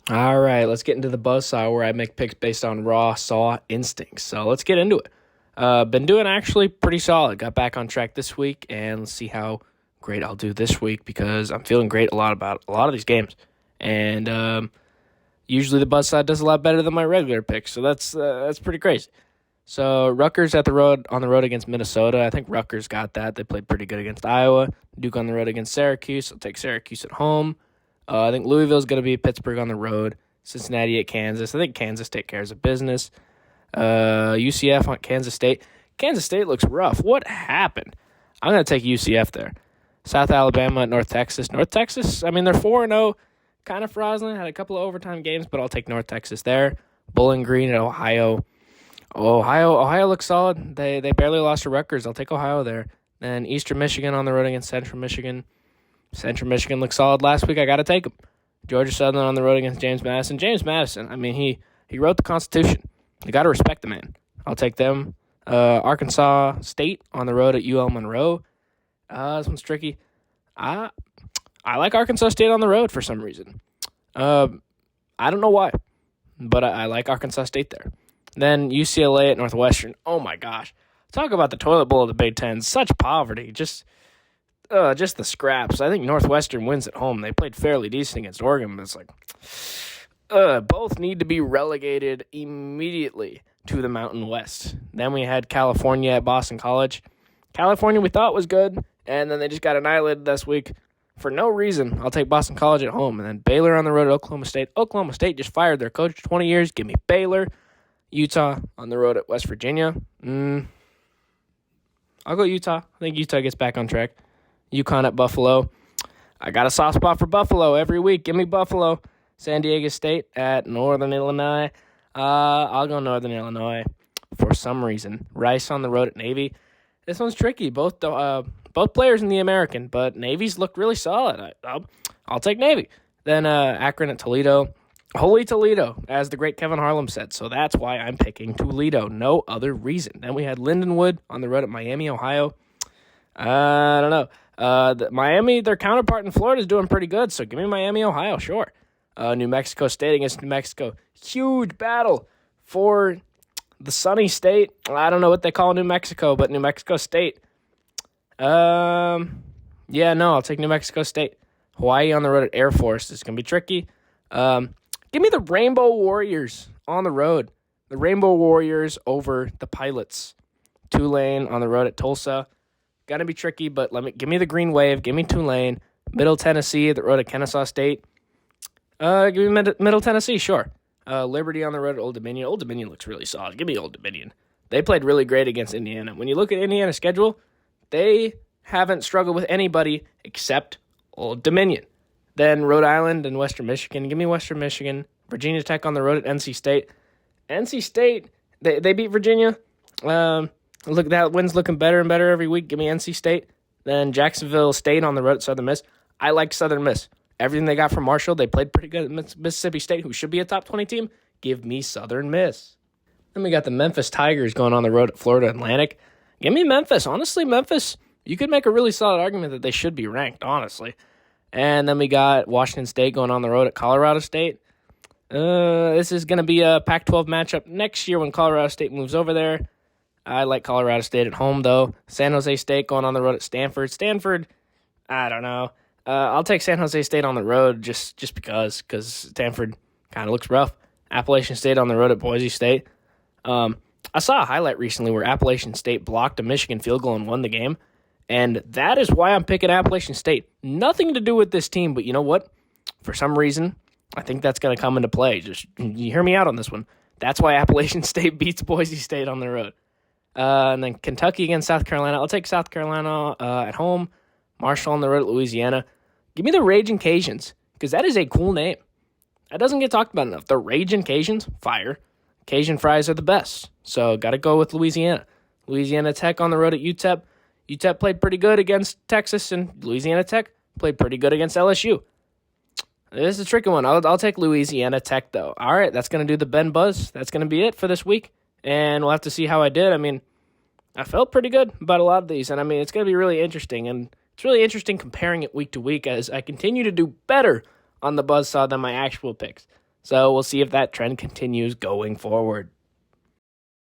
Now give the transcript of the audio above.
All right, let's get into the buzzsaw where I make picks based on raw saw instincts. So let's get into it. Been doing actually pretty solid. Got back on track this week, and let's see how great I'll do this week because I'm feeling great about a lot of these games. And usually the buzzsaw does a lot better than my regular picks, so that's pretty crazy. So Rutgers on the road against Minnesota. I think Rutgers got that. They played pretty good against Iowa. Duke on the road against Syracuse. I'll take Syracuse at home. I think Louisville's going to be Pittsburgh on the road. Cincinnati at Kansas. I think Kansas take care of business. UCF on Kansas State. Kansas State looks rough. What happened? I'm going to take UCF there. South Alabama at North Texas. North Texas, I mean, they're 4-0. Kind of fraudulent. Had a couple of overtime games, but I'll take North Texas there. Bowling Green at Ohio. Ohio looks solid. They barely lost to Rutgers. I'll take Ohio there. Then Eastern Michigan on the road against Central Michigan. Central Michigan looked solid last week. I got to take them. Georgia Southern on the road against James Madison. James Madison, I mean, he wrote the Constitution. You got to respect the man. I'll take them. Arkansas State on the road at UL Monroe. This one's tricky. I like Arkansas State on the road for some reason. I don't know why, but I like Arkansas State there. Then UCLA at Northwestern. Oh, my gosh. Talk about the toilet bowl of the Big Ten. Such poverty. Just the scraps. I think Northwestern wins at home. They played fairly decent against Oregon, but it's like both need to be relegated immediately to the Mountain West. Then we had California at Boston College. California we thought was good, and then they just got annihilated this week for no reason. I'll take Boston College at home. And then Baylor on the road at Oklahoma State. Oklahoma State just fired their coach 20 years. Give me Baylor. Utah on the road at West Virginia. I'll go Utah. I think Utah gets back on track. UConn at Buffalo. I got a soft spot for Buffalo every week. Give me Buffalo. San Diego State at Northern Illinois. I'll go Northern Illinois for some reason. Rice on the road at Navy. This one's tricky. Both players in the American, but Navy's looked really solid. I'll take Navy. Then Akron at Toledo. Holy Toledo, as the great Kevin Harlan said. So that's why I'm picking Toledo. No other reason. Then we had Lindenwood on the road at Miami, Ohio. I don't know. Miami, their counterpart in Florida, is doing pretty good. So give me Miami, Ohio, sure. New Mexico State against New Mexico. Huge battle for the sunny state. I don't know what they call New Mexico, but New Mexico State. I'll take New Mexico State. Hawaii on the road at Air Force is going to be tricky. Give me the Rainbow Warriors on the road. The Rainbow Warriors over the Pilots. Tulane on the road at Tulsa. Gonna be tricky, but give me the Green Wave. Give me Tulane. Middle Tennessee at the road at Kennesaw State. Give me Middle Tennessee, sure. Liberty on the road at Old Dominion. Old Dominion looks really solid. Give me Old Dominion. They played really great against Indiana. When you look at Indiana's schedule, they haven't struggled with anybody except Old Dominion. Then Rhode Island and Western Michigan. Give me Western Michigan. Virginia Tech on the road at NC State. NC State, they beat Virginia. Look, that win's looking better and better every week. Give me NC State. Then Jacksonville State on the road at Southern Miss. I like Southern Miss. Everything they got from Marshall, they played pretty good at Mississippi State, who should be a top 20 team. Give me Southern Miss. Then we got the Memphis Tigers going on the road at Florida Atlantic. Give me Memphis. Honestly, Memphis, you could make a really solid argument that they should be ranked, honestly. And then we got Washington State going on the road at Colorado State. This is going to be a Pac-12 matchup next year when Colorado State moves over there. I like Colorado State at home, though. San Jose State going on the road at Stanford. Stanford, I don't know. I'll take San Jose State on the road just because Stanford kind of looks rough. Appalachian State on the road at Boise State. I saw a highlight recently where Appalachian State blocked a Michigan field goal and won the game. And that is why I'm picking Appalachian State. Nothing to do with this team, but you know what? For some reason, I think that's going to come into play. Just you hear me out on this one. That's why Appalachian State beats Boise State on the road. And then Kentucky against South Carolina. I'll take South Carolina at home. Marshall on the road at Louisiana. Give me the Raging Cajuns, because that is a cool name. That doesn't get talked about enough. The Raging Cajuns, fire. Cajun fries are the best. So got to go with Louisiana. Louisiana Tech on the road at UTEP. UTEP played pretty good against Texas, and Louisiana Tech played pretty good against LSU. This is a tricky one. I'll take Louisiana Tech, though. All right, that's going to do the Ben Buzz. That's going to be it for this week, and we'll have to see how I did. I mean, I felt pretty good about a lot of these, and I mean, it's going to be really interesting, and it's really interesting comparing it week to week as I continue to do better on the Buzzsaw than my actual picks. So we'll see if that trend continues going forward.